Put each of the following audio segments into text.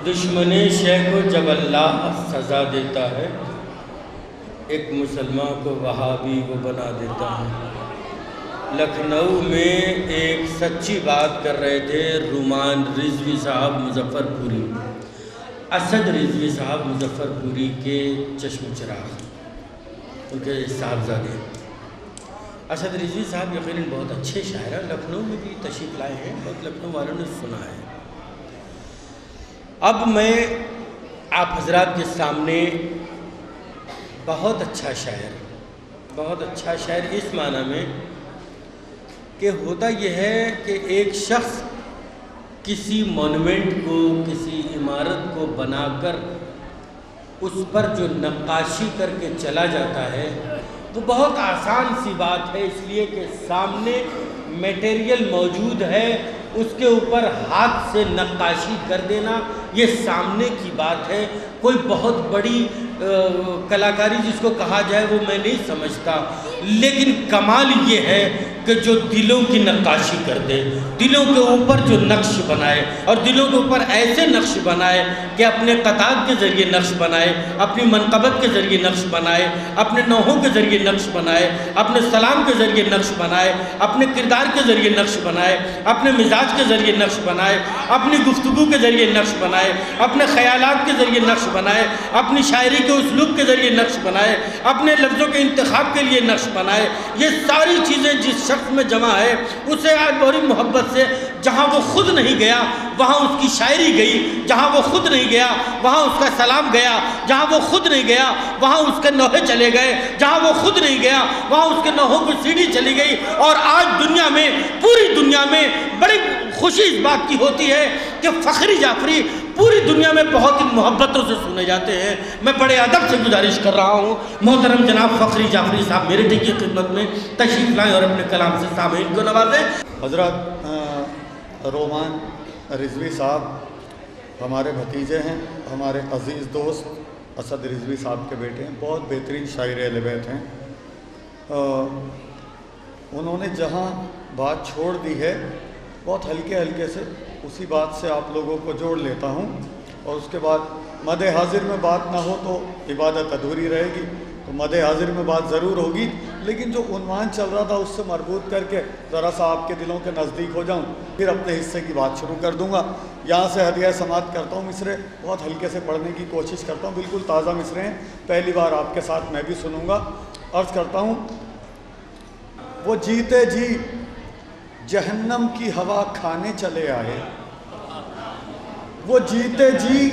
دشمن شیخ کو جب اللہ سزا دیتا ہے، ایک مسلمان کو وہابی وہ بنا دیتا ہے۔ لکھنؤ میں ایک سچی بات کر رہے تھے رومان رضوی صاحب مظفر پوری، اسد رضوی صاحب مظفر پوری کے چشم چراغ، ان کے صاحبزادے اسد رضوی صاحب یقیناً بہت اچھے شاعر ہیں، لکھنؤ میں بھی تشریف لائے ہیں، بہت لکھنؤ والوں نے سنا ہے۔ اب میں آپ حضرات کے سامنے بہت اچھا شاعر اس معنی میں کہ ہوتا یہ ہے کہ ایک شخص کسی مونومنٹ کو، کسی عمارت کو بنا کر اس پر جو نقاشی کر کے چلا جاتا ہے وہ بہت آسان سی بات ہے، اس لیے کہ سامنے میٹیریل موجود ہے، اس کے اوپر ہاتھ سے نقاشی کر دینا یہ سامنے کی بات ہے۔ کوئی بہت بڑی کلاکاری جس کو کہا جائے وہ میں نہیں سمجھتا، لیکن کمال یہ ہے کہ جو دلوں کی نقاشی کر دے، دلوں کے اوپر جو نقش بنائے، اور دلوں کے اوپر ایسے نقش بنائے کہ اپنے قطعات کے ذریعے نقش بنائے، اپنی منقبت کے ذریعے نقش بنائے، اپنے نوحوں کے ذریعے نقش بنائے، اپنے سلام کے ذریعے نقش بنائے، اپنے کردار کے ذریعے نقش بنائے، اپنے مزاج کے ذریعے نقش بنائے، اپنی گفتگو کے ذریعے نقش بنائے، اپنے خیالات کے ذریعے نقش بنائے، اپنی شاعری کے اسلوب کے ذریعے نقش بنائے، اپنے لفظوں کے انتخاب کے لیے نقش بنائے۔ یہ ساری چیزیں جس شخص میں جمع ہے، اسے آج بڑی محبت سے، جہاں وہ خود نہیں گیا وہاں اس کی شاعری گئی، جہاں وہ خود نہیں گیا وہاں اس کا سلام گیا، جہاں وہ خود نہیں گیا وہاں اس کے نوحے چلے گئے، جہاں وہ خود نہیں گیا وہاں اس کے نوحوں کی سیڑھی چلی گئی۔ اور آج دنیا میں، پوری دنیا میں بڑی خوشی اس بات کی ہوتی ہے کہ فخری جعفری پوری دنیا میں بہت ہی محبتوں سے سنے جاتے ہیں۔ میں بڑے ادب سے گزارش کر رہا ہوں محترم جناب فخری جعفری صاحب میرے کی خدمت میں تشریف لائیں اور اپنے کلام سے سامعین کو نوازیں۔ حضرت رومان رضوی صاحب ہمارے بھتیجے ہیں، ہمارے عزیز دوست اسد رضوی صاحب کے بیٹے ہیں، بہت بہترین شاعر اہل بیت ہیں۔ انہوں نے جہاں بات چھوڑ دی ہے بہت ہلکے سے اسی بات سے آپ لوگوں کو جوڑ لیتا ہوں، اور اس کے بعد مد حاضر میں بات نہ ہو تو عبادت ادھوری رہے گی، تو مد حاضر میں بات ضرور ہوگی، لیکن جو عنوان چل رہا تھا اس سے مربوط کر کے ذرا سا آپ کے دلوں کے نزدیک ہو جاؤں، پھر اپنے حصے کی بات شروع کر دوں گا۔ یہاں سے ہدیہ سماعت کرتا ہوں، مصرے بہت ہلکے سے پڑھنے کی کوشش کرتا ہوں، بالکل تازہ مصرے ہیں، پہلی بار آپ کے ساتھ میں بھی سنوں گا۔ عرض کرتا ہوں، وہ جیتے جی جہنم کی ہوا کھانے چلے آئے، وہ جیتے جی،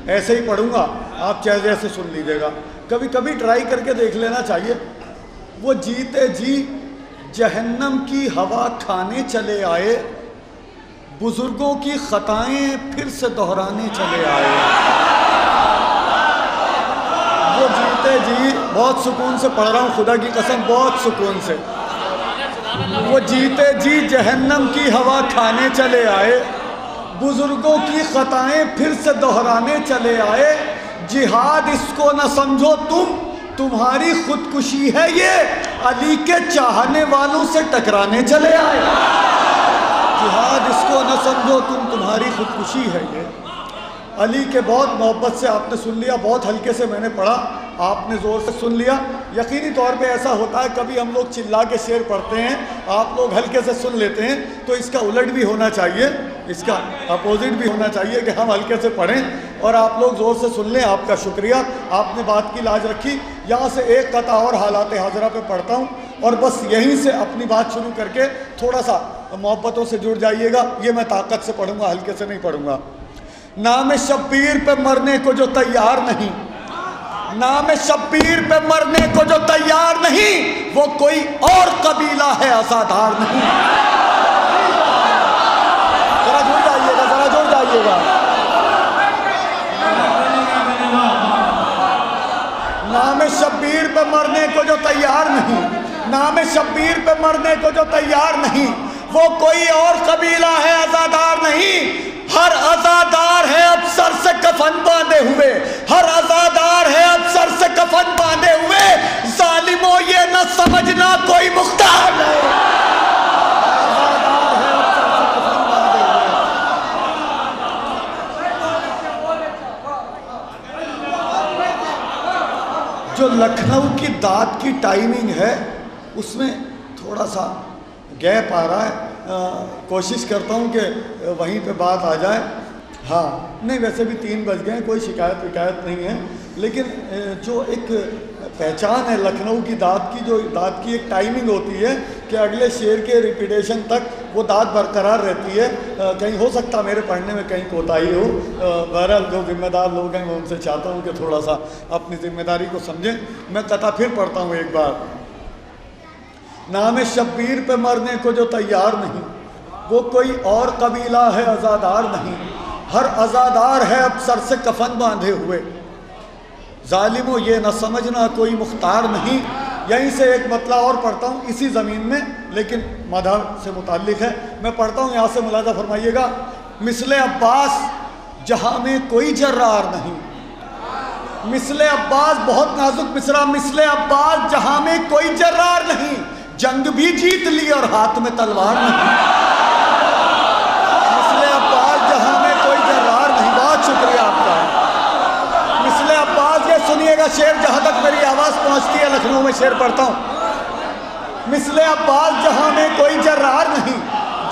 ایسے ہی پڑھوں گا، آپ چاہے جیسے سن لیجئے گا، کبھی کبھی ٹرائی کر کے دیکھ لینا چاہیے۔ وہ جیتے جی جہنم کی ہوا کھانے چلے آئے، بزرگوں کی خطائیں پھر سے دہرانے چلے آئے۔ وہ جیتے جی، بہت سکون سے پڑھ رہا ہوں، خدا کی قسم بہت سکون سے۔ وہ جیتے جی جہنم کی ہوا کھانے چلے آئے، بزرگوں کی خطائیں پھر سے دہرانے چلے آئے، جہاد اس کو نہ سمجھو تمہاری خودکشی ہے یہ، علی کے چاہنے والوں سے ٹکرانے چلے آئے۔ جہاد اس کو نہ سمجھو تمہاری خودکشی ہے یہ، علی کے بہت محبت سے آپ نے سن لیا، بہت ہلکے سے میں نے پڑھا، آپ نے زور سے سن لیا۔ یقینی طور پہ ایسا ہوتا ہے کبھی ہم لوگ چلا کے شعر پڑھتے ہیں، آپ لوگ ہلکے سے سن لیتے ہیں، تو اس کا الٹ بھی ہونا چاہیے، اس کا اپوزٹ بھی ہونا چاہیے کہ ہم ہلکے سے پڑھیں اور آپ لوگ زور سے سن لیں۔ آپ کا شکریہ، آپ نے بات کی لاج رکھی۔ یہاں سے ایک قطعہ اور حالات حاضرہ پہ پڑھتا ہوں، اور بس یہیں سے اپنی بات شروع کر کے تھوڑا سا محبتوں سے جڑ جائیے گا۔ یہ میں طاقت سے پڑھوں گا، ہلکے سے نہیں پڑھوں گا۔ نام شبیر پہ مرنے کو جو تیار نہیں، نام شبیر پہ مرنے کو جو تیار نہیں، وہ کوئی اور قبیلہ ہے عزادار نہیں۔ ذرا جڑ جائیے گا، ذرا جڑ جائیے گا۔ نام شبیر پہ مرنے کو جو تیار نہیں، نام شبیر پہ مرنے کو جو تیار نہیں، وہ کوئی اور قبیلہ ہے عزادار نہیں۔ ہر عزادار ہے اب سر سے کفن باندھے ہوئے، ہر عزادار ہے اب سر سے کفن باندھے ہوئے، ظالموں یہ نہ سمجھنا کوئی مختار نہیں۔ عزادار ہے اب سر سے کفن باندھے ہوئے، لکھنؤ کی دعت کی ٹائمنگ ہے اس میں تھوڑا سا گیپ آ رہا ہے، کوشش کرتا ہوں کہ وہیں پہ بات آ جائے. ہاں نہیں ویسے بھی 3 بج گئے، کوئی شکایت نہیں ہے، لیکن جو ایک پہچان ہے لکھنؤ کی دعت کی، جو دعت کی ایک ٹائمنگ ہوتی ہے کہ اگلے شعر کے ریپیٹیشن تک وہ دعت برقرار رہتی ہے. کہیں ہو سکتا میرے پڑھنے میں کہیں کوتاہی ہو، بہرحال جو ذمہ دار لوگ ہیں میں ان سے چاہتا ہوں کہ تھوڑا سا اپنی ذمہ داری کو سمجھیں. میں قطعہ پھر پڑھتا ہوں ایک بار. نام شبیر پہ مرنے کو جو تیار نہیں، وہ کوئی اور قبیلہ ہے عزادار نہیں. ہر عزادار ہے اب سر سے کفن باندھے ہوئے، ظالموں یہ نہ سمجھنا کوئی مختار نہیں. یہیں سے ایک مطلع اور پڑھتا ہوں اسی زمین میں، لیکن مدح سے متعلق ہے. میں پڑھتا ہوں، یہاں سے ملاحظہ فرمائیے گا. مثل عباس جہاں میں کوئی جرار نہیں. مثل عباس بہت نازک مصرع. مثل عباس جہاں میں کوئی جرار نہیں، جنگ بھی جیت لی اور ہاتھ میں تلوار نہیں. مثل عباس جہاں میں کوئی جرار نہیں. بہت شکریہ آپ کا. مثل عباس یہ سنیے گا شعر، جہاں تک میری آواز پہنچتی ہے لکھنؤ میں شعر پڑھتا ہوں. مثل عباس جہاں میں کوئی جرار نہیں،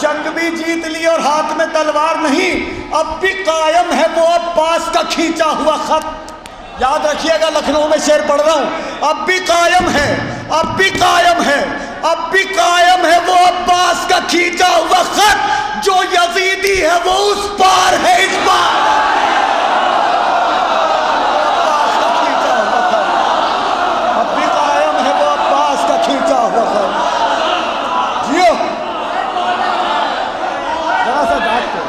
جنگ بھی جیت لی اور ہاتھ میں تلوار نہیں. اب بھی قائم ہے وہ عباس کا کھینچا ہوا خط. یاد رکھیے گا لکھنؤ میں شعر پڑھ رہا ہوں. اب بھی قائم ہے، اب بھی قائم ہے، اب بھی قائم ہے وہ عباس کا کھینچا ہوا خط. جو یزیدی ہے وہ اس پار ہے اس پار. عباس کا کھینچا ہوا خط. اب بھی قائم ہے وہ عباس کا کھینچا ہوا خط. جیو ذرا سا ڈانٹ کو.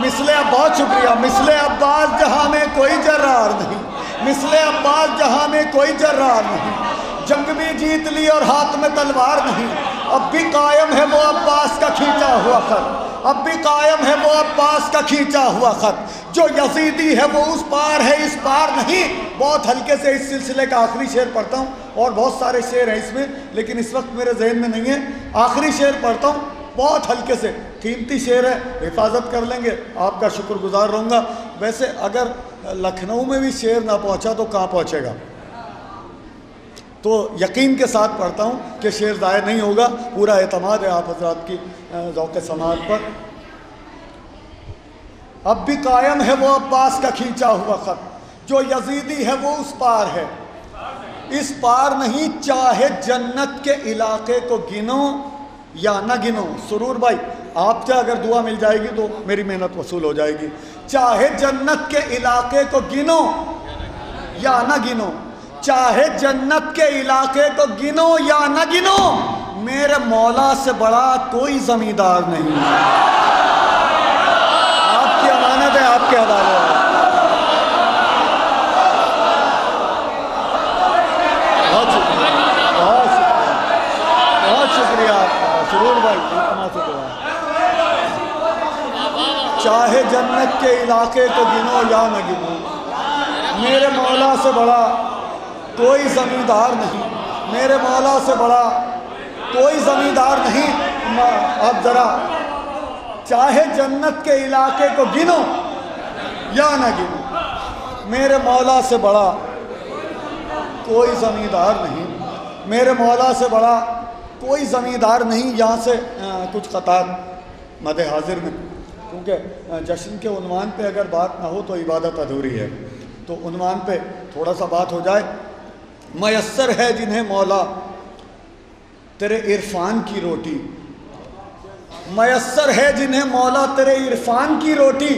مثل بہت شکریہ. مثل عباس جہاں میں کوئی جرار نہیں، مثل عباس جہاں میں کوئی جرار نہیں، جنگ بھی جیت لی اور ہاتھ میں تلوار نہیں. اب بھی قائم ہے وہ عباس کا کھینچا ہوا خط. اب بھی قائم ہے وہ عباس کا کھینچا ہوا خط. جو یزیدی ہے وہ اس پار ہے اس پار نہیں. بہت ہلکے سے اس سلسلے کا آخری شعر پڑھتا ہوں، اور بہت سارے شعر ہیں اس میں لیکن اس وقت میرے ذہن میں نہیں ہے. آخری شعر پڑھتا ہوں بہت ہلکے سے، قیمتی شعر ہے، حفاظت کر لیں گے. آپ کا شکر گزار رہوں گا. ویسے اگر لکھنؤ میں بھی شعر نہ پہنچا تو کہاں پہنچے گا؟ تو یقین کے ساتھ پڑھتا ہوں کہ شعر ضائع نہیں ہوگا. پورا اعتماد ہے آپ حضرات کی ذوق سماعت پر. اب بھی قائم ہے وہ عباس کا کھینچا ہوا خط. جو یزیدی ہے وہ اس پار ہے اس پار نہیں. چاہے جنت کے علاقے کو گنو یا نہ گنو. سرور بھائی آپ سے اگر دعا مل جائے گی تو میری محنت وصول ہو جائے گی. چاہے جنت کے علاقے کو گنو یا نہ گنو، چاہے جنت کے علاقے کو گنو یا نہ گنو، میرے مولا سے بڑا کوئی زمیندار نہیں. آپ کی امانت ہے، آپ کے حوالے ہے. بہت شکریہ، بہت شکریہ، بہت شکریہ آپ کا سرور بھائی. چاہے جنت کے علاقے کو گنو یا نہ گنو، میرے مولا سے بڑا کوئی زمیندار نہیں. میرے مولا سے بڑا کوئی زمیندار نہیں. اب ذرا چاہے جنت کے علاقے کو گنو یا نہ گنو، میرے مولا سے بڑا کوئی زمیندار نہیں. میرے مولا سے بڑا کوئی زمیندار نہیں. یہاں سے کچھ قطعات مد حاضر میں، کیونکہ جشن کے عنوان پہ اگر بات نہ ہو تو عبادت ادھوری ہے، تو عنوان پہ تھوڑا سا بات ہو جائے. میسر ہے جنہیں مولا تیرے عرفان کی روٹی. میسر ہے جنہیں مولا تیرے عرفان کی روٹی،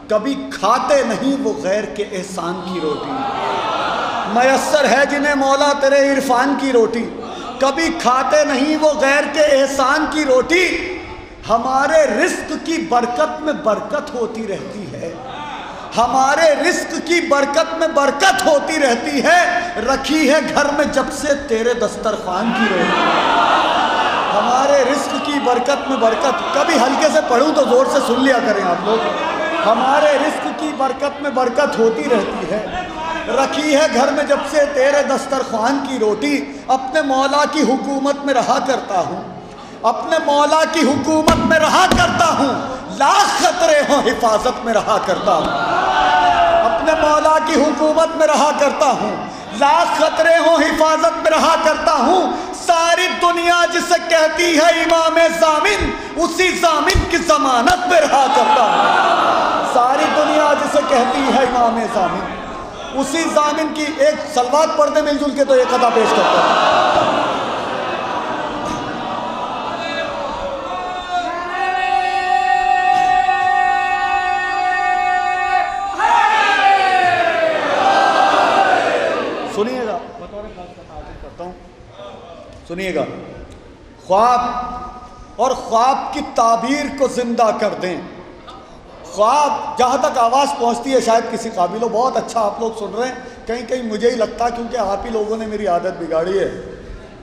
کبھی کھاتے نہیں وہ غیر کے احسان کی روٹی. میسر ہے جنہیں مولا تیرے عرفان کی روٹی، کبھی کھاتے نہیں وہ غیر کے احسان کی روٹی. ہمارے رزق کی برکت میں برکت ہوتی رہتی ہے، ہمارے رزق کی برکت میں برکت ہوتی رہتی ہے. رکھی ہے گھر میں جب سے تیرے دسترخوان کی روٹی. ہمارے رزق کی برکت میں برکت، کبھی ہلکے سے پڑھوں تو زور سے سن لیا کریں آپ لوگ. ہمارے رزق کی برکت میں برکت ہوتی رہتی ہے. رکھی ہے گھر میں جب سے تیرے دسترخوان کی روٹی. اپنے مولا کی حکومت میں رہا کرتا ہوں، اپنے مولا کی حکومت میں رہا کرتا ہوں. لاکھ خطرے ہوں حفاظت میں رہا کرتا ہوں. اپنے میں مولا کی حکومت میں رہا کرتا ہوں، لاکھ خطرے ہوں حفاظت میں رہا کرتا ہوں، ساری دنیا جسے کہتی ہے امام ضامن، اسی ضامن کی ضمانت میں رہا کرتا ہوں، ساری دنیا جسے کہتی ہے امام ضامن، اسی ضامن کی ایک سلوات پڑھ دے مل جل کے تو ایک ادا پیش کرتا ہوں۔ سنیے گا، بطور خاص کا تعارف کرتا ہوں، سنیے گا، خواب اور خواب کی تعبیر کو زندہ کر دیں۔ خواب جہاں تک آواز پہنچتی ہے شاید کسی قابل ہو، بہت اچھا آپ لوگ سن رہے ہیں، کہیں کہیں مجھے ہی لگتا کیونکہ آپ ہی لوگوں نے میری عادت بگاڑی ہے،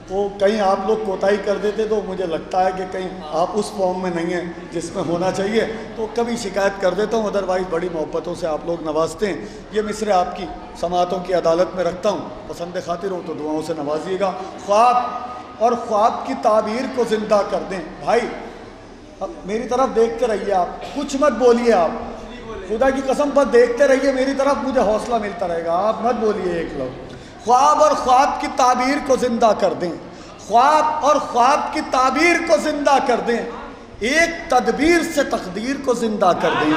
تو کہیں آپ لوگ کوتاہی کر دیتے تو مجھے لگتا ہے کہ کہیں آپ اس فارم میں نہیں ہیں جس میں ہونا چاہیے، تو کبھی شکایت کر دیتا ہوں، ادروائز بڑی محبتوں سے آپ لوگ نوازتے ہیں۔ یہ مصرع آپ کی سماعتوں کی عدالت میں رکھتا ہوں، پسند خاطر ہوں تو دعاؤں سے نوازیے گا۔ خواب اور خواب کی تعبیر کو زندہ کر دیں۔ بھائی میری طرف دیکھتے رہیے، آپ کچھ مت بولیے، آپ خدا کی قسم بس دیکھتے رہیے میری طرف، مجھے حوصلہ ملتا رہے گا، آپ مت بولیے ایک لفظ۔ خواب اور خواب کی تعبیر کو زندہ کر دیں، خواب اور خواب کی تعبیر کو زندہ کر دیں، ایک تدبیر سے تقدیر کو زندہ کر دیں۔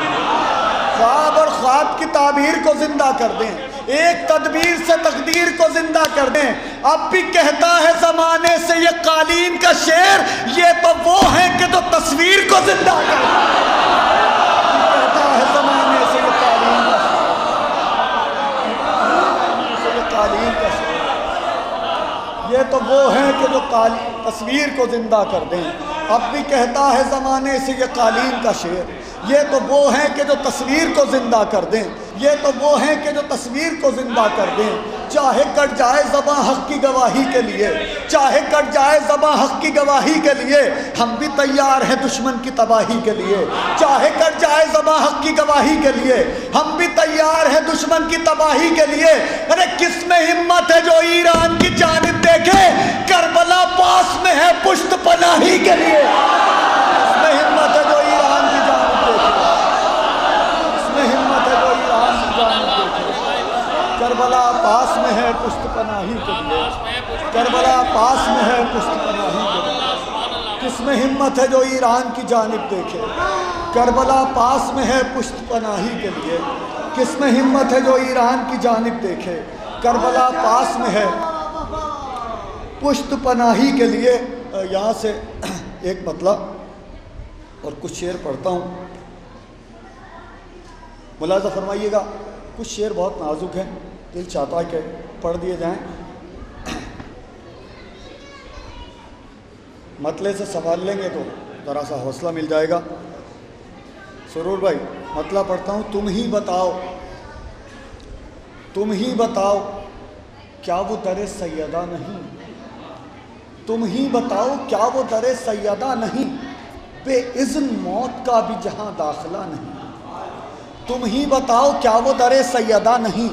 خواب اور خواب کی تعبیر کو زندہ کر دیں، ایک تدبیر سے تقدیر کو زندہ کر دیں۔ اب بھی کہتا ہے زمانے سے یہ قالین کا شعر، یہ تو وہ ہیں کہ جو تصویر کو زندہ کر دیں۔ کہتا ہے زمانے سے یہ قالین کا شعر، یہ تو وہ ہیں کہ جو تصویر کو زندہ کر دیں۔ اب بھی کہتا ہے زمانے سے یہ قالین کا شعر، یہ تو وہ ہیں کہ جو تصویر کو زندہ کر دیں، یہ تو وہ ہیں کہ جو تصویر کو زندہ کر دیں۔ چاہے کٹ جائے زباں حق کی گواہی کے لیے، چاہے کٹ جائے زباں حق کی گواہی کے لیے، ہم بھی تیار ہیں دشمن کی تباہی کے لیے۔ چاہے کٹ جائے زباں حق کی گواہی کے لیے، ہم بھی تیار ہیں دشمن کی تباہی کے لیے۔ ارے کس میں ہمت ہے جو ایران کی جانب دیکھے، کربلا پاس میں ہے پشت پناہی کے لیے۔ کس میں ہمت ہے جو ایران کی جانب دیکھے، کس میں ہمت ہے جو ایران کی جانب دیکھے، کربلا پاس میں ہے پشت پناہی کے لیے، کربلا پاس میں ہے پشت پناہی کے لیے۔ کس میں ہمت ہے جو ایران کی جانب دیکھے، کربلا پاس میں ہے پشت پناہی کے لیے۔ کس میں ہمت ہے جو ایران کی جانب دیکھے، کربلا پاس میں ہے پشت پناہی کے لیے۔ یہاں سے ایک مطلب اور کچھ شعر پڑھتا ہوں، ملاحظہ فرمائیے گا، کچھ شعر بہت نازک ہیں، دل چاہتا ہے کہ پڑھ دیے جائیں، مطلع سے سنبھال لیں گے تو ذرا سا حوصلہ مل جائے گا۔ سرور بھائی مطلع پڑھتا ہوں۔ تم ہی بتاؤ، تم ہی بتاؤ کیا وہ در سیدہ نہیں، تم ہی بتاؤ کیا وہ در سیدہ نہیں، بے اذن موت کا بھی جہاں داخلہ نہیں۔ تم ہی بتاؤ کیا وہ در سیدہ نہیں،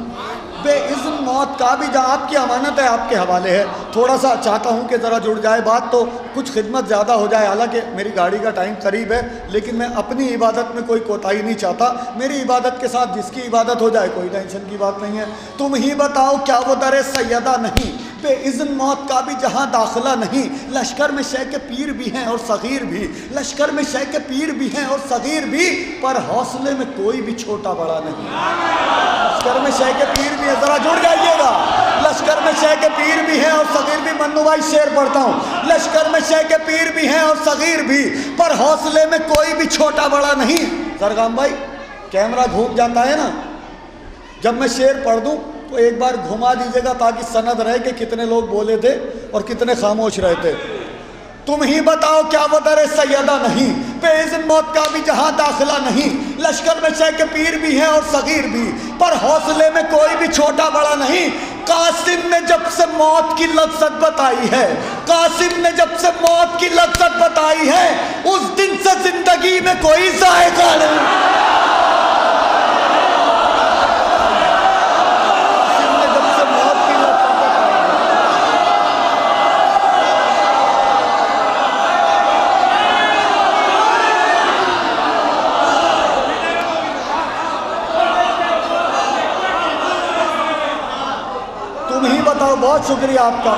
بے اذن موت کا بھی جہاں۔ آپ کی امانت ہے، آپ کے حوالے ہے، تھوڑا سا چاہتا ہوں کہ ذرا جڑ جائے بات تو کچھ خدمت زیادہ ہو جائے، حالانکہ میری گاڑی کا ٹائم قریب ہے، لیکن میں اپنی عبادت میں کوئی کوتاہی نہیں چاہتا، میری عبادت کے ساتھ جس کی عبادت ہو جائے کوئی ٹینشن کی بات نہیں ہے۔ تم ہی بتاؤ کیا وہ در سیدہ نہیں، بے اذن موت کا بھی جہاں داخلہ نہیں۔ لشکر میں شیخ پیر بھی ہیں اور صغیر بھی، لشکر میں شیخ پیر بھی ہیں اور صغیر بھی، پر حوصلے میں کوئی بھی چھوٹا بڑا نہیں۔ لشکر میں شیخ پیر بھی ہیں، ذرا جڑ جائیے گا، لشکر میں شیخ پیر بھی ہیں اور صغیر بھی۔ منو بھائی شعر پڑھتا ہوں۔ لشکر میں شیخ پیر بھی ہیں اور صغیر بھی، پر حوصلے میں کوئی بھی چھوٹا بڑا نہیں۔ زرگام بھائی کیمرہ گھوم جاتا ہے نا، جب میں شعر پڑھ دوں تو ایک بار گھما دیجیے گا تاکہ سند رہے کہ کتنے لوگ بولے تھے اور کتنے خاموش رہے تھے۔ تم ہی بتاؤ کیا وہ در سیدہ نہیں، بے اذن موت کا بھی جہاں داخلہ نہیں۔ لشکر میں شیخ پیر بھی ہیں اور صغیر بھی، پر حوصلے میں کوئی بھی چھوٹا بڑا نہیں۔ قاسم نے جب سے موت کی لذت بتائی ہے، قاسم نے جب سے موت کی لذت بتائی ہے، اس دن سے زندگی میں کوئی ذائقہ نہیں۔ بہت شکریہ آپ کا.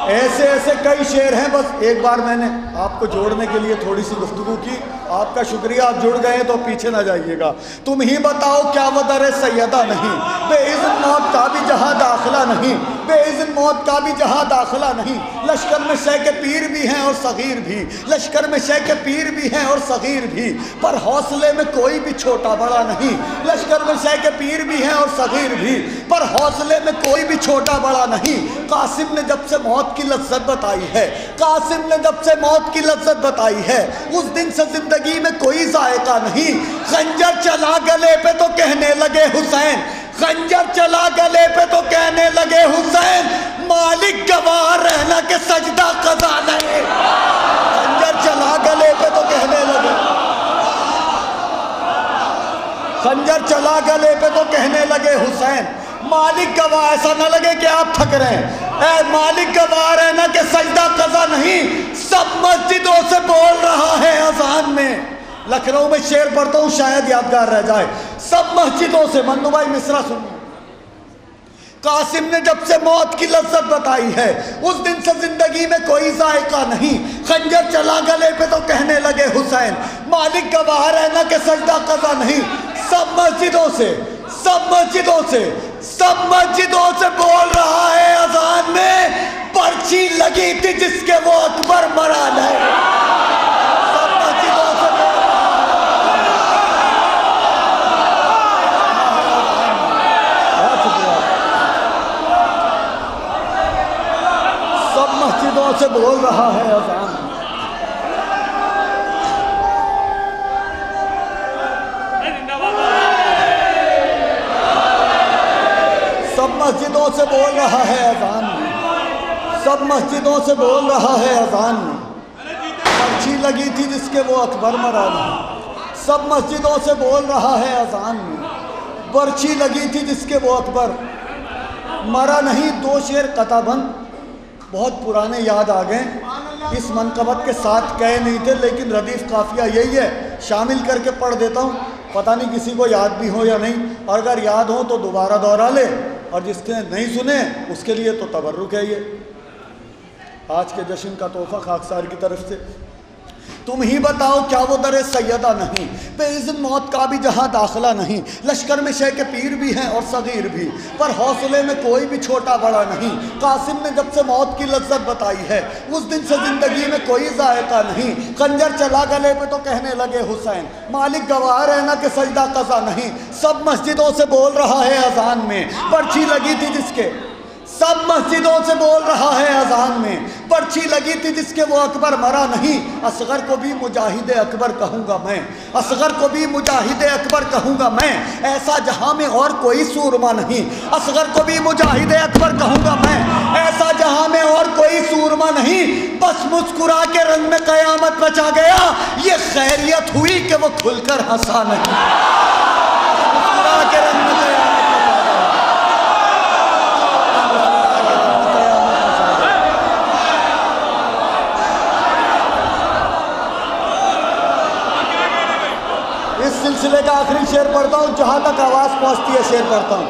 ایسے ایسے کئی شعر ہیں. بس ایک بار میں نے آپ کو جوڑنے کے لیے تھوڑی سی گفتگو کی. آپ کا شکریہ. آپ جڑ گئے تو پیچھے نہ جائیے گا. تم ہی بتاؤ کیا وہ در سیدہ نہیں, بے اذن موت کا بھی جہاں داخلہ نہیں, بے اذن موت کا بھی جہاں داخلہ نہیں. لشکر میں شیخ پیر بھی ہیں اور صغیر بھی, لشکر میں شیخ پیر بھی ہیں اور صغیر بھی, پر حوصلے میں کوئی بھی چھوٹا بڑا نہیں. لشکر میں شیخ پیر بھی ہیں اور صغیر بھی, پر حوصلے میں کوئی بھی چھوٹا بڑا نہیں. قاسم نے جب سے موت کی لذت بتائی ہے, قاسم نے جب سے موت کی لذت بتائی ہے, اس دن سے زندگی میں کوئی ذائقہ نہیں. خنجر چلا گلے پہ تو کہنے لگے حسین, خنجر چلا گلے پہ تو کہنے لگے حسین, مالک گواہ رہنا کہ سجدہ قضا نہیں. خنجر چلا گلے پہ تو کہنے لگے, خنجر چلا گلے پہ تو کہنے لگے حسین, مالک گواہ, ایسا نہ لگے کہ آپ تھک رہے ہیں, اے مالک گواہ رہنا کہ سجدہ قضا نہیں. سب مسجدوں سے بول رہا ہے اذان میں. لکھنؤ میں شعر پڑھتا ہوں شاید یادگار رہ جائے. سب مسجدوں سے, منو بھائی مصرع سنیے. قاسم نے جب سے موت کی لذت بتائی ہے, اس دن سے زندگی میں کوئی ذائقہ نہیں. خنجر چلا گلے پہ تو کہنے لگے حسین, مالک گواہ رہنا کہ سجدہ قضا نہیں. سب مسجدوں سے, سب مسجدوں سے, سب مسجدوں سے بول رہا ہے اذان میں, پرچی لگی تھی جس کے وہ اکبر مرا نہیں. سب مسجدوں سے بول سب مسجدوں سے بول رہا ہے اذان. سب مسجدوں سے بول رہا ہے اذان میں, سب مسجدوں سے بول رہا ہے اذان میں, پرچی لگی تھی جس کے وہ اکبر مرا نہیں. سب مسجدوں سے بول رہا ہے اذان میں, پرچی لگی تھی جس کے وہ اکبر مرا نہیں. دو شعر قطع بند بہت پرانے یاد آ گئے, اس منقبت کے ساتھ کہے نہیں تھے, لیکن ردیف قافیہ یہی ہے, شامل کر کے پڑھ دیتا ہوں. پتہ نہیں کسی کو یاد بھی ہو یا نہیں, اور اگر یاد ہو تو دوبارہ دوہرا لے, اور جس نے نہیں سنے اس کے لیے تو تبرک ہے. یہ آج کے جشن کا تحفہ خاکسار کی طرف سے. تم ہی بتاؤ کیا وہ در سیدہ نہیں, بے اذن موت کا بھی جہاں داخلہ نہیں. لشکر میں شیخ پیر بھی ہیں اور صغیر بھی, پر حوصلے میں کوئی بھی چھوٹا بڑا نہیں. قاسم نے جب سے موت کی لذت بتائی ہے, اس دن سے زندگی میں کوئی ذائقہ نہیں. خنجر چلا گلے پہ تو کہنے لگے حسین, مالک گواہ رہنا کہ سجدہ قضا نہیں. سب مسجدوں سے بول رہا ہے اذان میں, پرچی لگی تھی جس کے, سب مسجدوں سے بول رہا ہے اذان میں, پرچی لگی تھی جس کے وہ اکبر مرا نہیں. اصغر کو بھی مجاہد اکبر کہوں گا میں, اصغر کو بھی مجاہد اکبر کہوں گا میں, ایسا جہاں میں اور کوئی سورما نہیں. اصغر کو بھی مجاہد اکبر کہوں گا میں, ایسا جہاں میں اور کوئی سورما نہیں. بس مسکرا کے رنگ میں قیامت بچا گیا, یہ خیریت ہوئی کہ وہ کھل کر ہنسا نہیں. مسکرا کے رنگ میں قیامت سلسلے کا آخری شعر پڑھتا ہوں, جہاں تک آواز پہنچتی ہے شعر پڑھتا ہوں.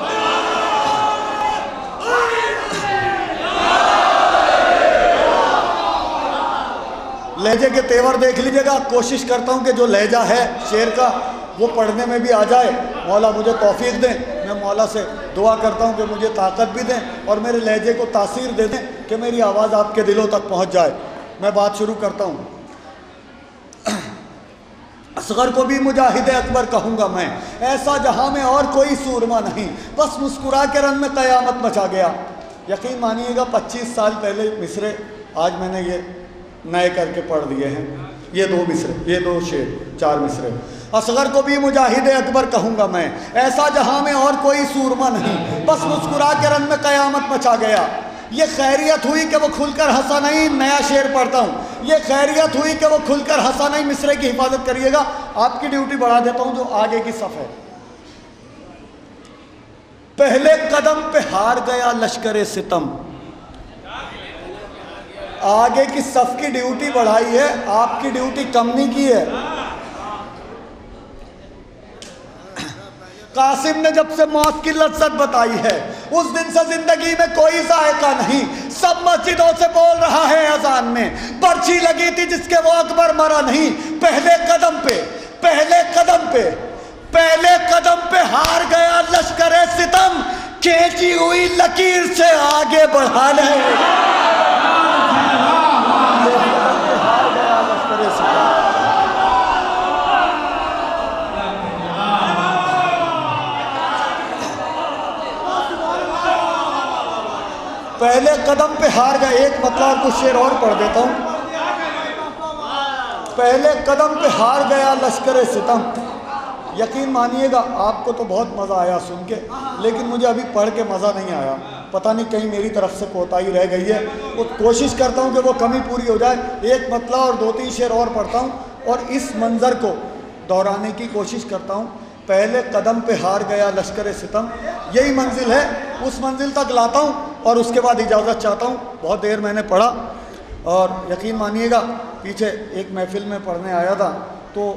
لہجے کے تیور دیکھ لیجئے گا. کوشش کرتا ہوں کہ جو لہجہ ہے شعر کا وہ پڑھنے میں بھی آ جائے. مولا مجھے توفیق دیں. میں مولا سے دعا کرتا ہوں کہ مجھے طاقت بھی دیں اور میرے لہجے کو تاثیر دے دیں کہ میری آواز آپ کے دلوں تک پہنچ جائے. میں بات شروع کرتا ہوں. اصغر کو بھی مجاہد اکبر کہوں گا میں, ایسا جہاں میں اور کوئی سورما نہیں. بس مسکرا کے رنگ میں قیامت مچا گیا. یقین مانیے گا 25 سال پہلے مصرے آج میں نے یہ نئے کر کے پڑھ دیے ہیں. یہ دو مصرے, یہ دو شعر, 4 مصرے. اصغر کو بھی مجاہد اکبر کہوں گا میں, ایسا جہاں میں اور کوئی سورما نہیں. بس مسکرا کے رنگ میں قیامت مچا گیا. یہ خیریت ہوئی کہ وہ کھل کر ہنسا نہیں. نیا شعر پڑھتا ہوں. یہ خیریت ہوئی کہ وہ کھل کر ہنسا نہیں. مصرے کی حفاظت کریے گا. آپ کی ڈیوٹی بڑھا دیتا ہوں جو آگے کی صف ہے. پہلے قدم پہ ہار گیا لشکر ستم. آگے کی صف کی ڈیوٹی بڑھائی ہے, آپ کی ڈیوٹی کم نہیں کی ہے. قاسم نے جب سے موت کی لذت بتائی ہے, اس دن سے زندگی میں کوئی ذائقہ نہیں، سب مسجدوں سے بول رہا ہے اذان میں، پرچی لگی تھی جس کے وہ اکبر مرا نہیں، پہلے قدم پہ ہار گیا لشکر ستم، کھینچی ہوئی لکیر سے آگے بڑھا لے۔ پہلے قدم پہ ہار گیا، ایک مطلب کچھ شعر اور پڑھ دیتا ہوں۔ پہلے قدم پہ ہار گیا لشکر ستم، یقین مانیے گا آپ کو تو بہت مزہ آیا سن کے، لیکن مجھے ابھی پڑھ کے مزہ نہیں آیا، پتہ نہیں کہیں میری طرف سے کوتاہی رہ گئی ہے، وہ کوشش کرتا ہوں کہ وہ کمی پوری ہو جائے، ایک مطلب اور دو تین شعر اور پڑھتا ہوں اور اس منظر کو دہرانے کی کوشش کرتا ہوں۔ پہلے قدم پہ ہار گیا لشکر ستم، یہی منزل ہے، اس منزل تک لاتا ہوں اور اس کے بعد اجازت چاہتا ہوں۔ بہت دیر میں نے پڑھا اور یقین مانیے گا پیچھے ایک محفل میں پڑھنے آیا تھا تو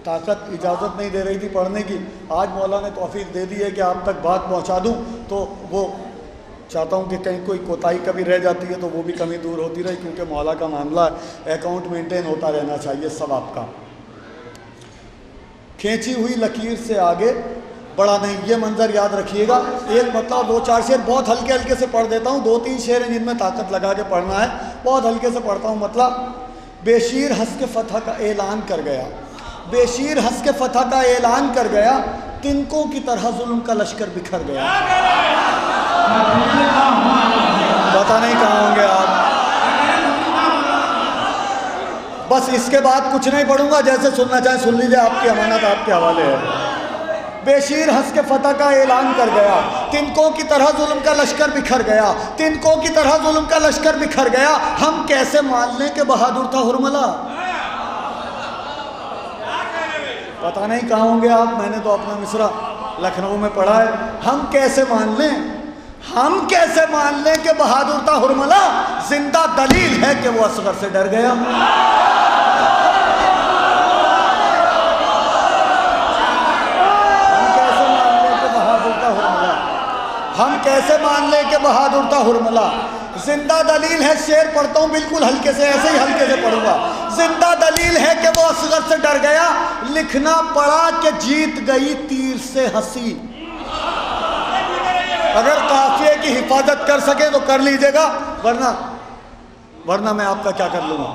طاقت اجازت نہیں دے رہی تھی پڑھنے کی، آج مولا نے توفیق دے دی ہے کہ آپ تک بات پہنچا دوں، تو وہ چاہتا ہوں کہ کہیں کوئی کوتاہی کبھی رہ جاتی ہے تو وہ بھی کمی دور ہوتی رہے، کیونکہ مولا کا معاملہ ہے، اکاؤنٹ مینٹین ہوتا رہنا چاہیے سب آپ کا۔ کھینچی ہوئی لکیر سے آگے بڑا نہیں، یہ منظر یاد رکھیے گا۔ ایک مطلب دو چار شعر بہت ہلکے ہلکے سے پڑھ دیتا ہوں، دو تین شعر ہیں جن میں طاقت لگا کے پڑھنا ہے، بہت ہلکے سے پڑھتا ہوں۔ مطلب بے شیر ہنس کے فتح کا اعلان کر گیا، بے شیر ہنس کے فتح کا اعلان کر گیا، تنکوں کی طرح ظلم کا لشکر بکھر گیا۔ پتہ نہیں کہاں ہوں گے آپ، بس اس کے بعد کچھ نہیں پڑھوں گا، جیسے سننا چاہیں سن لیجئے، آپ کی امانت آپ کے حوالے ہے۔ بے شیر ہنس کے فتح کا اعلان کر گیا، تنکوں کی طرح ظلم کا لشکر بکھر گیا، تنکوں کی طرح ظلم کا لشکر بکھر گیا، ہم کیسے مان لیں کہ بہادر تھا ہرملا۔ پتہ نہیں کہاں ہوں گے آپ، میں نے تو اپنا مصرع لکھنؤ میں پڑھا ہے۔ ہم کیسے مان لیں، ہم کیسے مان لیں کہ بہادر تھا ہرملا، زندہ دلیل ہے کہ وہ اصغر سے ڈر گیا۔ ہم کیسے مان لیں کہ بہادر تھا ہرملا، زندہ دلیل ہے، شعر پڑھتا ہوں بالکل ہلکے سے، ایسے ہی ہلکے سے پڑھوں گا۔ زندہ دلیل ہے کہ وہ اصغر سے ڈر گیا، لکھنا پڑا کہ جیت گئی تیر سے ہنسی۔ اگر قافیے کی حفاظت کر سکے تو کر لیجئے گا، ورنہ میں آپ کا کیا کر لوں گا۔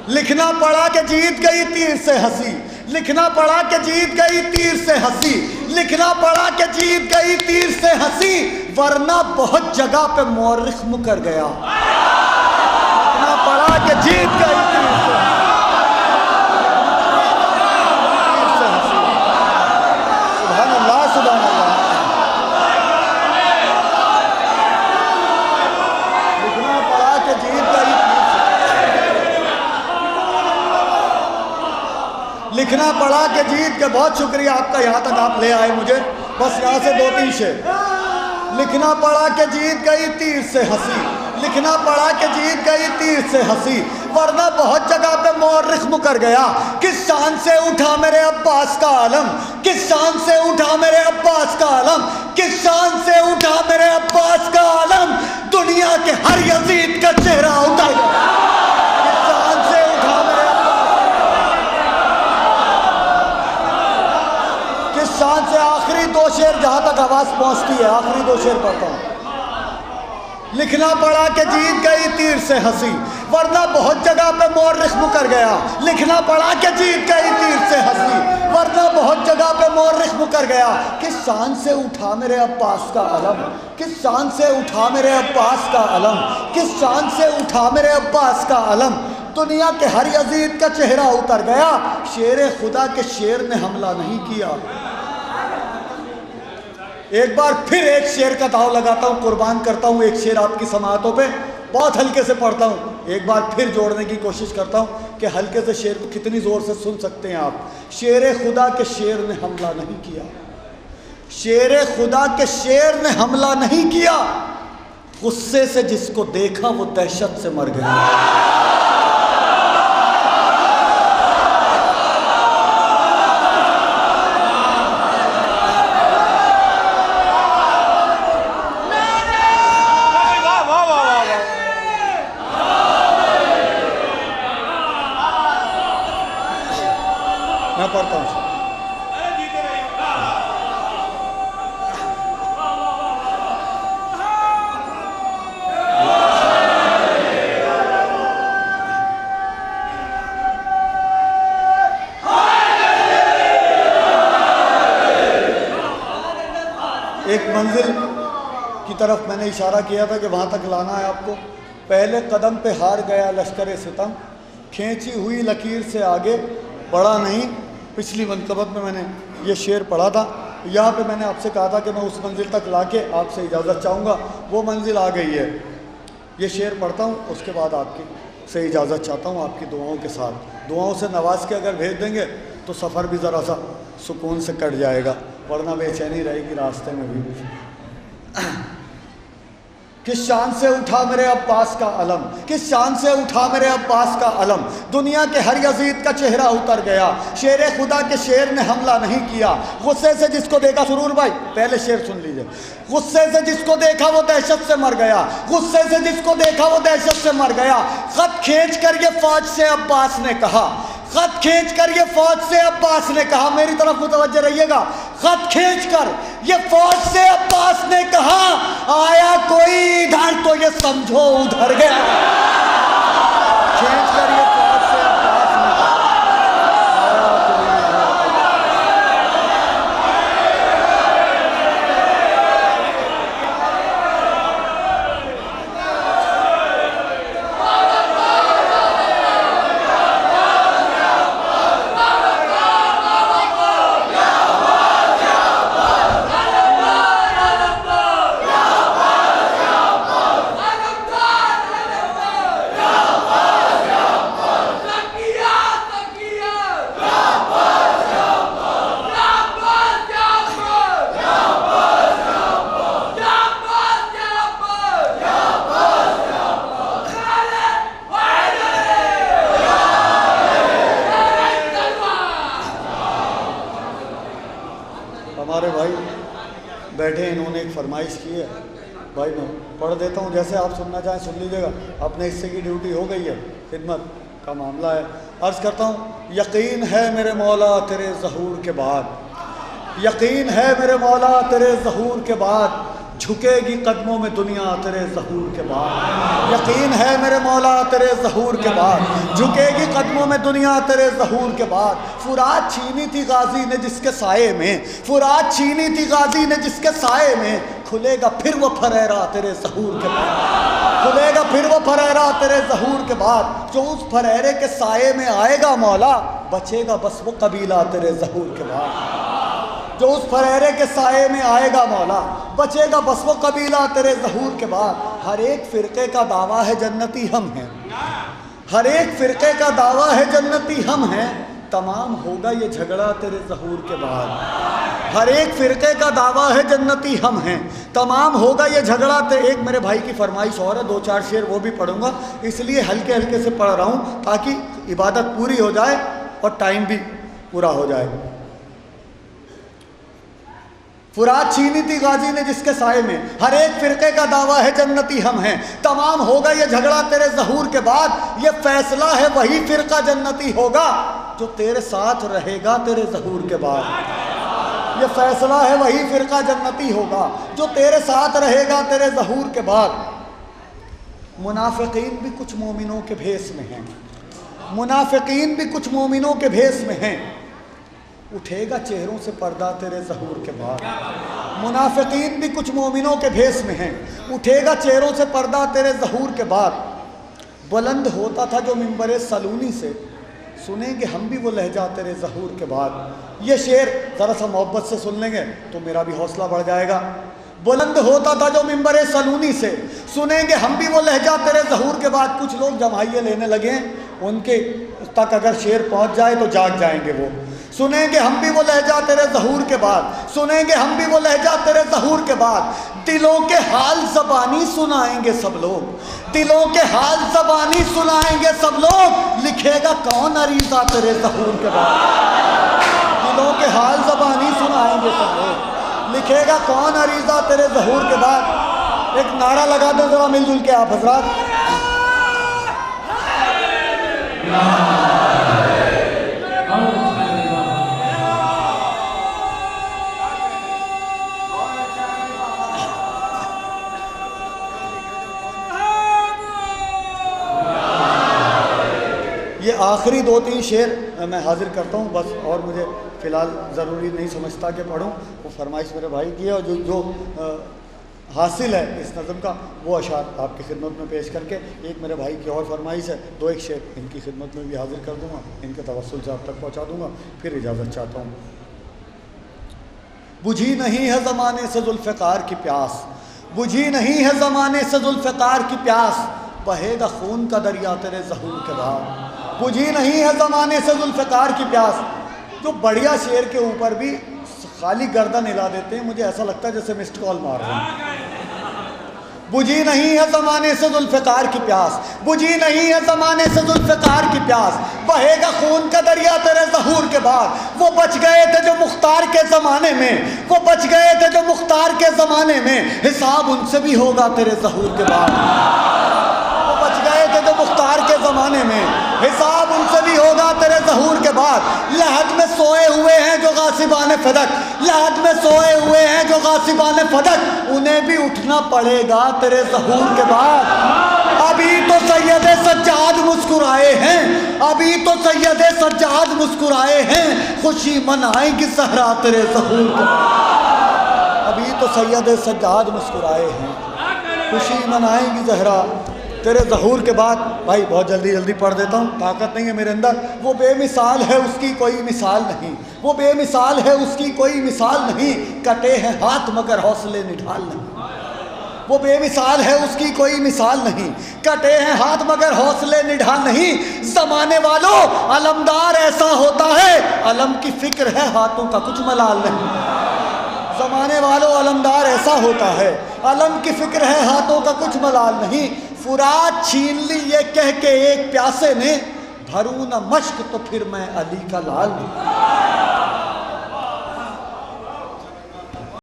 لکھنا پڑا کہ جیت گئی تیر سے ہنسی، لکھنا پڑا کہ جیت گئی تیر سے ہنسی، لکھنا پڑا کہ جیت گئی تیر سے ہنسی، ورنہ بہت جگہ پہ مورخ مکر گیا۔ لکھنا پڑا کہ جیت گئی تیر سے ہنسی۔ سبحان اللہ، سبحان اللہ۔ لکھنا پڑا کہ جیت گئی لکھنا پڑا کہ جیت کے، بہت شکریہ آپ کا، یہاں تک آپ لے آئے مجھے، بس یہاں سے دو تین شعر۔ لکھنا پڑا کہ جیت گئی تیر سے ہنسی، لکھنا پڑا کہ جیت گئی تیر سے ہنسی، ورنہ بہت جگہ پہ مورخ مکر گیا۔ کس شان سے اٹھا میرے عباس کا علم، کس شان سے اٹھا میرے عباس کا علم، کس شان سے اٹھا میرے عباس کا علم، دنیا کے ہر یزید کا چہرہ اتر گیا۔ کس شان سے اٹھا میرے شان سے، آخری دو شعر جہاں تک آواز پہنچتی ہے، آخری دو شعر پڑھتا ہوں۔ لکھنا پڑا کہ جیت گئی تیر سے ہنسی، ورنہ بہت جگہ پہ مورخ مکر گیا۔ لکھنا پڑا کہ جیت گئی تیر سے ہنسی، ورنہ بہت جگہ پہ مورخ مکر گیا۔ کس شان سے اٹھا میرے عباس کا علم، کس شان سے اٹھا میرے عباس کا علم، کس شان سے اٹھا میرے عباس کا علم، دنیا کے ہر یزید کا چہرہ اتر گیا۔ شیر خدا کے شیر نے حملہ نہیں کیا۔ ایک بار پھر ایک شعر کا داؤ لگاتا ہوں، قربان کرتا ہوں ایک شعر آپ کی سماعتوں پہ، بہت ہلکے سے پڑھتا ہوں، ایک بار پھر جوڑنے کی کوشش کرتا ہوں کہ ہلکے سے شعر کو کتنی زور سے سن سکتے ہیں آپ۔ شیر خدا کے شیر نے حملہ نہیں کیا، شیر خدا کے شیر نے حملہ نہیں کیا، غصے سے جس کو دیکھا وہ دہشت سے مر گیا۔ میں پڑھتا ہوں. ایک منزل کی طرف میں نے اشارہ کیا تھا کہ وہاں تک لانا ہے آپ کو. پہلے قدم پہ ہار گیا لشکر ستم، کھینچی ہوئی لکیر سے آگے بڑھا نہیں. پچھلی منقبت میں نے یہ شعر پڑھا تھا. یہاں پہ میں نے آپ سے کہا تھا کہ میں اس منزل تک لا کے آپ سے اجازت چاہوں گا. وہ منزل آ گئی ہے. یہ شعر پڑھتا ہوں، اس کے بعد آپ کی سے اجازت چاہتا ہوں آپ کی دعاؤں کے ساتھ. دعاؤں سے نواز کے اگر بھیج دیں گے تو سفر بھی ذرا سا سکون سے کٹ جائے گا، ورنہ بے چینی رہے گی راستے میں بھی. کس شان سے اٹھا میرے عباس کا علم، کس شان سے اٹھا میرے عباس کا علم، دنیا کے ہر یزید کا چہرہ اتر گیا. شیر خدا کے شیر نے حملہ نہیں کیا، غصے سے جس کو دیکھا. سرور بھائی پہلے شعر سن لیجئے. غصے سے جس کو دیکھا وہ دہشت سے مر گیا، غصے سے جس کو دیکھا وہ دہشت سے مر گیا. خط کھینچ کر یہ فوج سے عباس نے کہا، خط کھینچ کر یہ فوج سے عباس نے کہا. میری طرف متوجہ رہیے گا. خط کھینچ کر یہ فوج سے عباس نے کہا، آیا کوئی ادھر تو یہ سمجھو ادھر گیا. کھینچ کر یہ فوج سے عباس نے کہا، آیا کوئی بیٹھے. انہوں نے ایک فرمائش کی ہے بھائی، میں پڑھ دیتا ہوں، جیسے آپ سننا چاہیں سن لیجیے گا. اپنے حصے کی ڈیوٹی ہو گئی ہے، خدمت کا معاملہ ہے. عرض کرتا ہوں، یقین ہے میرے مولا تیرے ظہور کے بعد، یقین ہے میرے مولا تیرے ظہور کے بعد جھکے گی قدموں میں دنیا تیرے ظہور کے بعد. یقین ہے میرے مولا تیرے ظہور کے بعد جھکے گی قدموں میں دنیا تیرے ظہور کے بعد. فرات چھینی تھی غازی نے جس کے سائے میں، فرات چھینی تھی غازی نے جس کے سائے میں، کھلے گا پھر وہ پھریرا تیرے ظہور کے بعد، کھلے گا پھر وہ پھریرا تیرے ظہور کے بعد. جو اس پھریرے کے سائے میں آئے گا مولا، بچے گا بس وہ قبیلہ تیرے ظہور کے بعد. جو اس پھریرے کے سائے میں آئے گا مولا، بچے گا بس وہ قبیلہ تیرے ظہور کے بعد. ہر ایک فرقے کا دعویٰ ہے جنتی ہم ہیں، ہر ایک فرقے کا دعویٰ ہے جنتی ہم ہیں، تمام ہوگا یہ جھگڑا تیرے ظہور کے بعد. ہر ایک فرقے کا دعویٰ ہے جنتی ہم ہیں، تمام ہوگا یہ جھگڑا. ایک میرے بھائی کی فرمائش اور ہے، 2-4 شعر وہ بھی پڑھوں گا، اس لیے ہلکے ہلکے سے پڑھ رہا ہوں تاکہ عبادت پوری ہو جائے اور ٹائم بھی پورا ہو جائے. فرات چھینی تھی غازی نے جس کے سائے میں، ہر ایک فرقے کا دعویٰ ہے جنتی ہم ہیں، تمام ہوگا یہ جھگڑا تیرے ظہور کے بعد. یہ فیصلہ ہے وہی فرقہ جنتی ہوگا جو تیرے ساتھ رہے گا تیرے ظہور کے بعد. یہ فیصلہ ہے وہی فرقہ جنتی ہوگا جو تیرے ساتھ رہے گا تیرے ظہور کے بعد. منافقین بھی کچھ مومنوں کے بھیس میں ہیں، منافقین بھی کچھ مومنوں کے بھیس میں ہیں، اٹھے گا چہروں سے پردہ تیرے ظہور کے بعد. منافقین بھی کچھ مومنوں کے بھیس میں ہیں، اٹھے گا چہروں سے پردہ تیرے ظہور کے بعد. بلند ہوتا تھا جو منبر سلونی سے، سنیں گے ہم بھی وہ لہجہ تیرے ظہور کے بعد. یہ شعر ذرا سا محبت سے سن لیں گے تو میرا بھی حوصلہ بڑھ جائے گا. بلند ہوتا تھا جو منبر سلونی سے، سنیں گے ہم بھی وہ لہجہ تیرے ظہور کے بعد. کچھ لوگ جمائیے لینے لگے ہیں، ان کے تک اگر شعر پہنچ جائے تو جاگ جائیں گے وہ. سنیں گے ہم بھی وہ لہجہ تیرے ظہور کے بعد، سنیں گے ہم بھی وہ لہجہ تیرے ظہور کے بعد. دلوں کے حال زبانی سنائیں گے سب لوگ، دلوں کے حال زبانی سنائیں گے سب لوگ. لکھے گا کون عریضہ تیرے ظہور کے بعد، دلوں کے حال زبانی سنائیں گے سب لوگ. لکھے گا کون عریضہ تیرے ظہور کے بعد. ایک نعرہ لگا دیں ذرا مل جل کے آپ حضرات. یہ آخری 2-3 شعر میں حاضر کرتا ہوں بس، اور مجھے فی الحال ضروری نہیں سمجھتا کہ پڑھوں، وہ فرمائش میرے بھائی کی ہے، اور جو حاصل ہے اس نظم کا وہ اشعار آپ کی خدمت میں پیش کر کے ایک میرے بھائی کی اور فرمائش ہے، 2-1 شعر ان کی خدمت میں بھی حاضر کر دوں گا، ان کے توسل سے آپ تک پہنچا دوں گا، پھر اجازت چاہتا ہوں۔ بجھی نہیں ہے زمانے سے ذوالفقار کی پیاس، بجھی نہیں ہے زمانے سے ذوالفقار کی پیاس، بہے گا خون کا دریا تیرے ظہور کے بعد، بجھی نہیں ہے زمانے سے ذوالفقار کی پیاس۔ جو بڑھیا شعر کے اوپر بھی خالی گردن ہلا دیتے ہیں، مجھے ایسا لگتا ہے جیسے مسڈ کال مار رہے ہیں۔ بجھی نہیں ہے زمانے سے ذوالفقار کی پیاس، بجھی نہیں ہے زمانے سے ذوالفقار کی پیاس، بہے گا خون کا دریا تیرے ظہور کے بعد۔ وہ بچ گئے تھے جو مختار کے زمانے میں، وہ بچ گئے تھے جو مختار کے زمانے میں، حساب ان سے بھی ہوگا تیرے ظہور کے بعد۔ وہ بچ گئے تھے جو مختار کے زمانے میں، حساب ان سے بھی ہوگا تیرے ظہور کے بعد۔ لحد میں سوئے ہوئے ہیں جو غاصبان فدق، لحد میں سوئے ہوئے ہیں جو غاصبان فدق، انہیں بھی اٹھنا پڑے گا تیرے ظہور کے بعد۔ ابھی تو سید سجاد مسکرائے ہیں، ابھی تو سید سجاد مسکرائے ہیں، خوشی منائیں گی صحرا تیرے ظہور کے بعد۔ ابھی تو سید سجاد مسکرائے ہیں، خوشی منائیں گی زہرا تیرے ظہور کے بعد۔ بھائی بہت جلدی پڑھ دیتا ہوں، طاقت نہیں ہے میرے اندر۔ وہ بے مثال ہے اس کی کوئی مثال نہیں، وہ بے مثال ہے اس کی کوئی مثال نہیں، کٹے ہیں ہاتھ مگر حوصلے نڈھال نہیں۔ وہ بے مثال ہے اس کی کوئی مثال نہیں، کٹے ہیں ہاتھ مگر حوصلے نڈھال نہیں۔ زمانے والوں علمدار ایسا ہوتا ہے، علم کی فکر ہے ہاتھوں کا کچھ ملال نہیں۔ زمانے والوں علمدار ایسا ہوتا ہے، علم کی فکر ہے ہاتھوں کا کچھ ملال نہیں۔ فرات چھین لی یہ کہہ کے ایک پیاسے نے، بھروں نہ مشک تو پھر میں علی کا لال نہیں۔